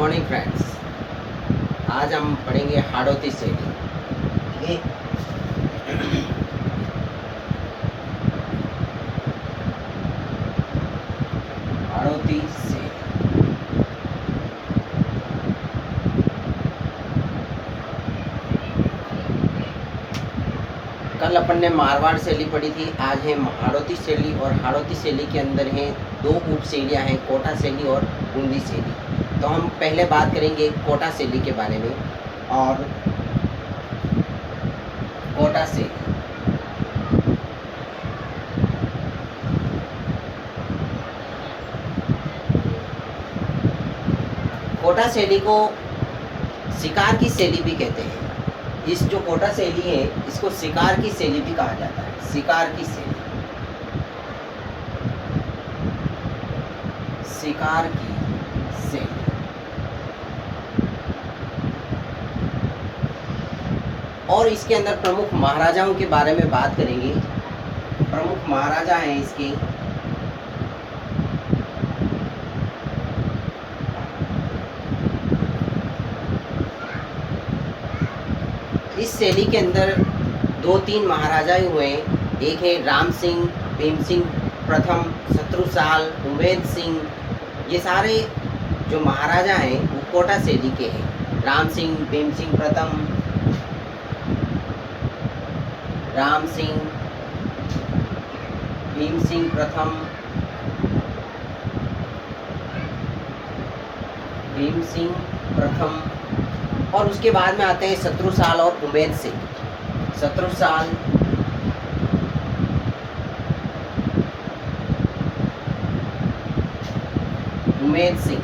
Morning friends. आज हम पढ़ेंगे हाड़ौती शैली। ठीक है। हाड़ौती शैली कल अपन ने मारवाड़ शैली पढ़ी थी, आज है हाड़ौती शैली। और हाड़ौती शैली के अंदर हैं दो उप शैलियाँ हैं, कोटा शैली और बूंदी शैली। तो हम पहले बात करेंगे कोटा शैली के बारे में। और कोटा शैली कोटा शैली को शिकार की शैली भी कहते हैं। इस जो कोटा शैली है इसको शिकार की शैली भी कहा जाता है। शिकार की शैली, शिकार की शैली। और इसके अंदर प्रमुख महाराजाओं के बारे में बात करेंगे। प्रमुख महाराजा हैं इसके इस शैली के अंदर दो तीन महाराजा हुए हैं। एक है राम सिंह, भीम सिंह प्रथम, शत्रुसाल, उमेद सिंह। ये सारे जो महाराजा हैं वो कोटा शैली के हैं। राम सिंह, भीम सिंह प्रथम, राम सिंह, भीम सिंह प्रथम, भीम सिंह प्रथम। और उसके बाद में आते हैं शत्रुसाल और उमेद सिंह। शत्रुसाल, उमेद सिंह।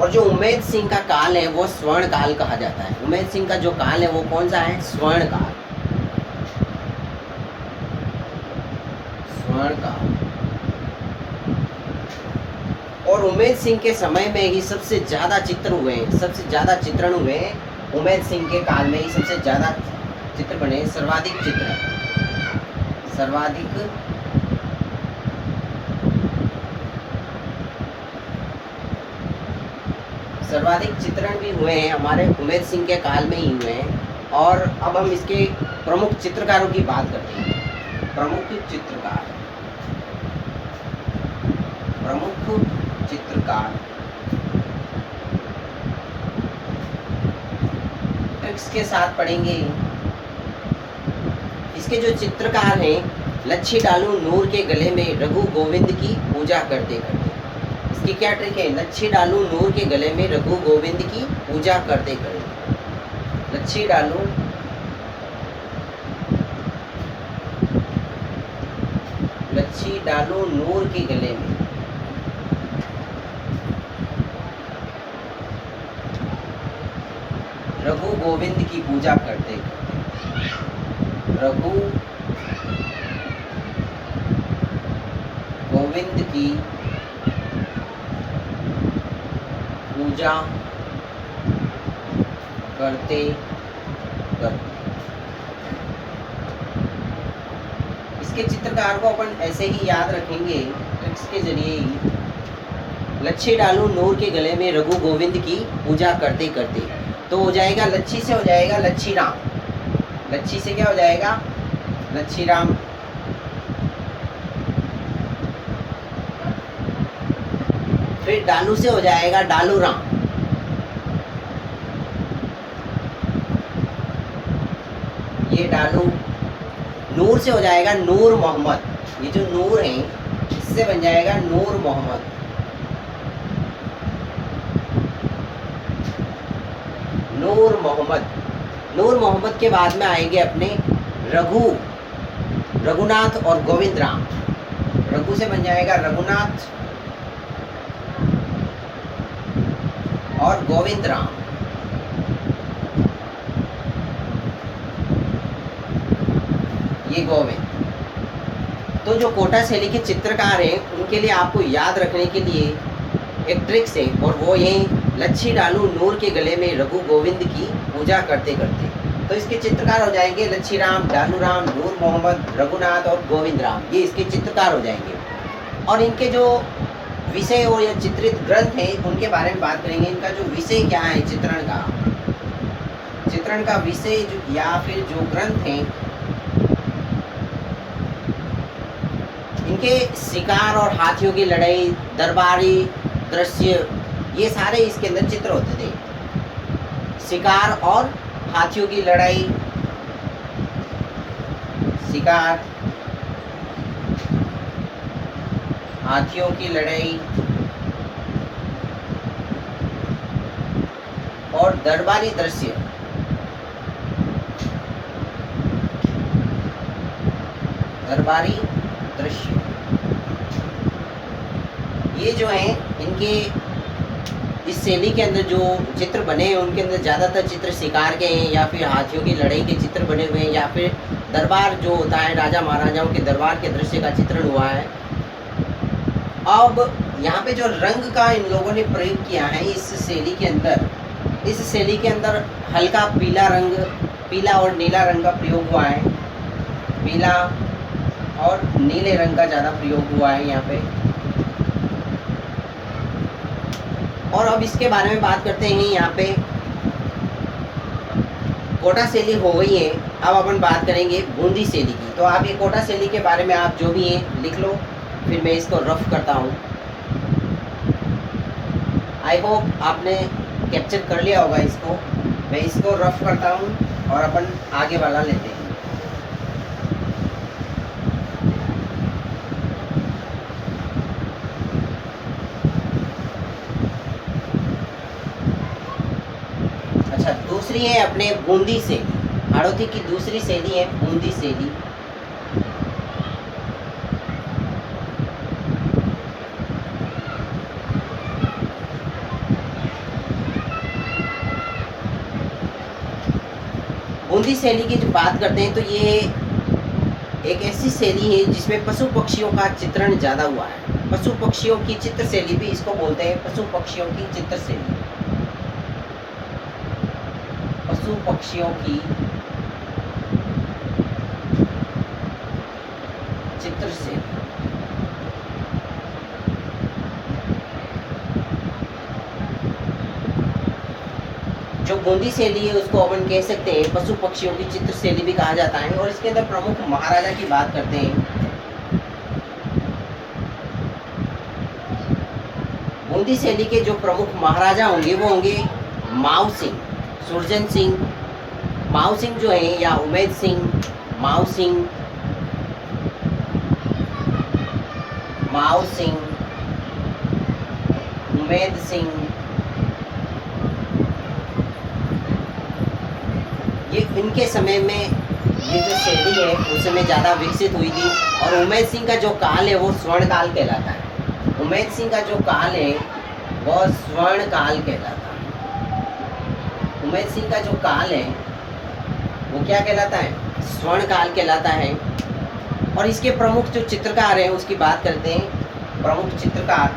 और जो उमेद सिंह का काल है वो स्वर्ण काल कहा जाता है। उमेद सिंह का जो काल है वो कौन सा है? स्वर्ण काल। स्वर्ण काल। और उमेद सिंह के समय में ही सबसे ज्यादा चित्र हुए हैं, सबसे ज्यादा चित्रण हुए हैं। उमेद सिंह के काल में ही सबसे ज्यादा चित्र बने, सर्वाधिक चित्र, सर्वाधिक चित्रण भी हुए हैं हमारे उमेद सिंह के काल में ही हुए हैं। और अब हम इसके प्रमुख चित्रकारों की बात करते हैं। प्रमुख चित्रकार, प्रमुख चित्रकार। इसके साथ पढ़ेंगे इसके जो चित्रकार हैं, लच्छी डालू नूर के गले में रघु गोविंद की पूजा करते करते। इसकी क्या ट्रिक है? लच्छी डालू नूर के गले में रघु गोविंद की पूजा करते करते। लच्छी डालू, लच्छी डालू नूर के गले में रघु गोविंद की पूजा करते करते। रघु गोविंद की पूजा करते करते। इसके चित्रकार को अपन ऐसे ही याद रखेंगे ट्रिक्स के जरिए ही। लच्छी डालू नूर के गले में रघु गोविंद की पूजा करते करते। तो हो जाएगा, लच्छी से हो जाएगा लच्छी राम। लच्छी से क्या हो जाएगा? लच्छी राम। फिर डालू से हो जाएगा डालू राम। ये डालू। नूर से हो जाएगा नूर मोहम्मद। ये जो नूर है इससे बन जाएगा नूर मोहम्मद। नूर मोहम्मद। नूर मोहम्मद के बाद में आएंगे अपने रघु, रघुनाथ और गोविंद राम। रघु से बन जाएगा रघुनाथ और गोविंद राम। ये गोविंद। तो जो कोटा शैली के चित्रकार हैं उनके लिए आपको याद रखने के लिए एक ट्रिक्स है, और वो ये लच्छी डालू नूर के गले में रघु गोविंद की पूजा करते करते। तो इसके चित्रकार हो जाएंगे लच्छी राम, डालू राम, नूर मोहम्मद, रघुनाथ और गोविंद राम, ये इसके चित्रकार हो जाएंगे। और इनके जो विषय और या चित्रित ग्रंथ हैं उनके बारे में बात करेंगे। इनका जो विषय क्या है चित्रण का विषय जो या फिर जो ग्रंथ हैं, इनके शिकार और हाथियों की लड़ाई, दरबारी दृश्य, ये सारे इसके अंदर चित्र होते थे। शिकार और हाथियों की लड़ाई, शिकार, हाथियों की लड़ाई और दरबारी दृश्य, ये जो हैं इनके इस शैली के अंदर जो चित्र बने हैं उनके अंदर ज़्यादातर चित्र शिकार के हैं या फिर हाथियों की लड़ाई के चित्र बने हुए हैं या फिर दरबार जो होता है राजा महाराजाओं के दरबार के दृश्य का चित्रण हुआ है। अब यहाँ पे जो रंग का इन लोगों ने प्रयोग किया है इस शैली के अंदर हल्का पीला रंग, पीला और नीला रंग का प्रयोग हुआ है। पीला और नीले रंग का ज़्यादा प्रयोग हुआ है यहाँ पे। और अब इसके बारे में बात करते हैं। यहाँ पे कोटा शैली हो गई है, अब अपन बात करेंगे बूंदी शैली की। तो आप ये कोटा शैली के बारे में आप जो भी है लिख लो, फिर मैं इसको रफ करता हूँ। आई होप आपने कैप्चर कर लिया होगा इसको। मैं इसको रफ करता हूँ और अपन आगे वाला लेते हैं। अच्छा, दूसरी है अपने बूंदी शैली। हाड़ौती की दूसरी शैली है बूंदी शैली। बूंदी शैली की जो बात करते हैं तो ये एक ऐसी शैली है जिसमें पशु पक्षियों का चित्रण ज़्यादा हुआ है। पशु पक्षियों की चित्र शैली भी इसको बोलते हैं, पशु पक्षियों की चित्र शैली। पशु पक्षियों की चित्र शैली। जो बूंदी शैली है उसको अपन कह सकते हैं पशु पक्षियों की चित्र शैली भी कहा जाता है। और इसके अंदर प्रमुख महाराजा की बात करते हैं। बूंदी शैली के जो प्रमुख महाराजा होंगे वो होंगे माऊ सिंह, सुरजन सिंह, माऊ सिंह जो है, या उमेद सिंह, माऊ सिंह, उमेद सिंह। ये इनके समय में ये जो शैली है उस समय ज़्यादा विकसित हुई थी। और उमेद सिंह का जो काल है वो स्वर्ण काल कहलाता है। उमेद सिंह का जो काल है वह स्वर्ण काल कहलाता है। उमेद सिंह का जो काल है वो क्या कहलाता है? स्वर्ण काल कहलाता है। और इसके प्रमुख जो चित्रकार हैं उसकी बात करते हैं। प्रमुख चित्रकार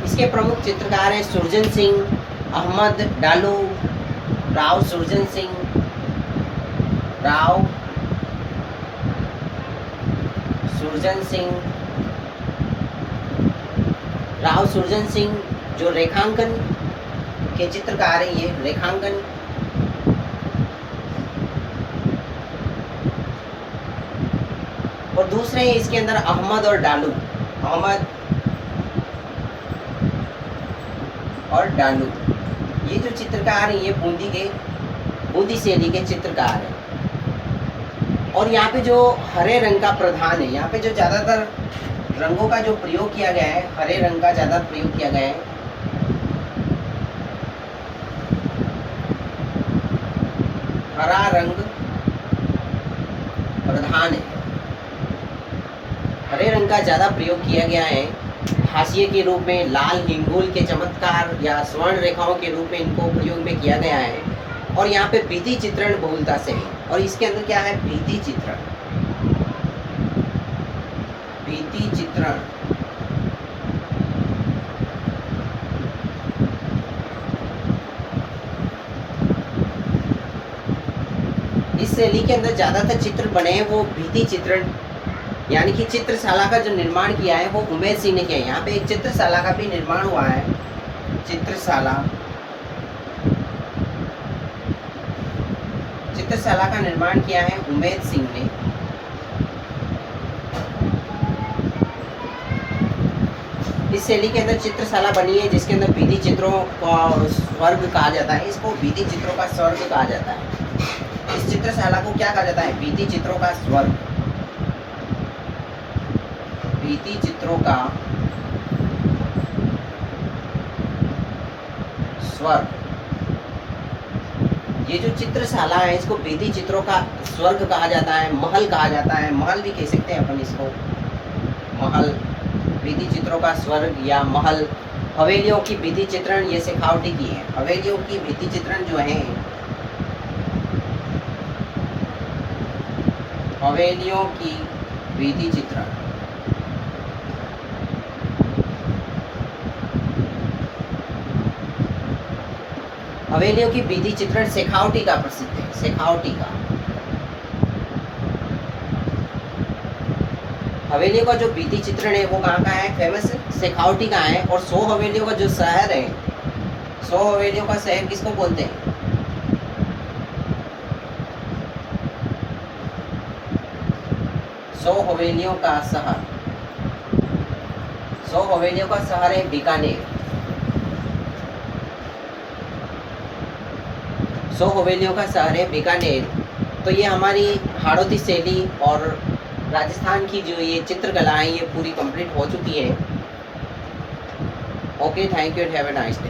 इसके प्रमुख चित्रकार हैं सुरजन सिंह, अहमद डालू, राव सुरजन सिंह, राव सुरजन सिंह जो रेखांकन के चित्रकार हैं। ये रेखांकन और दूसरे हैं इसके अंदर अहमद और डालू, ये जो चित्रकार हैं ये बूंदी शैली के चित्रकार हैं। और यहाँ पे जो हरे रंग का प्रधान है, यहाँ पे जो ज़्यादातर रंगों का जो प्रयोग किया गया है, हरे रंग का ज़्यादा प्रयोग किया गया है। हरा रंग प्रधान है, हरे रंग का ज़्यादा प्रयोग किया गया है। हाशिए के रूप में लाल हिंगोल के चमत्कार या स्वर्ण रेखाओं के रूप में इनको प्रयोग में किया गया है। और यहाँ पे भित्ति चित्रण बहुलता से है। और इसके अंदर क्या है? भित्ति चित्रण। शैली के अंदर ज़्यादातर चित्र बने हैं वो भित्ति चित्रण, यानी कि चित्रशाला का जो निर्माण किया है वो उमेश सिंह ने किया है। यहाँ पे एक चित्रशाला का भी निर्माण हुआ है, चित्रशाला का निर्माण किया है उमेश सिंह ने। इस शैली के अंदर चित्रशाला बनी है जिसके अंदर भित्ति चित्रों का स्वर्ग कहा जाता है, इसको भित्ति चित्रों का स्वर्ग कहा जाता है। इस चित्रशाला को क्या कहा जाता है? भित्ति चित्रों का स्वर्ग, भित्ति चित्रों का स्वर्ग। ये जो चित्रशाला है इसको भित्ति चित्रों का स्वर्ग कहा जाता है, महल कहा जाता है, महल भी कह सकते हैं अपन इसको, महल, भित्ति चित्रों का स्वर्ग या महल। हवेलियों की भित्ति चित्रण ये शेखावटी की है। हवेलियों की भित्ति चित्रण जो है, हवेलियों की भित्ति चित्रण हवेलियों की भित्ति चित्रण शेखावटी का प्रसिद्ध है, शेखावटी का। हवेलियों का जो भित्ति चित्रण है वो कहाँ का है? फेमस शेखावटी का है। और 100 हवेलियों का जो शहर है, 100 हवेलियों का शहर किसको बोलते हैं? 100 हवेलियों का शहर, 100 हवेलियों का शहर है बीकानेर। 100 हवेलियों का शहर है बीकानेर। तो ये हमारी हाड़ौती शैली और राजस्थान की जो ये चित्रकला है ये पूरी कंप्लीट हो चुकी है। Okay, thank you and have a nice day.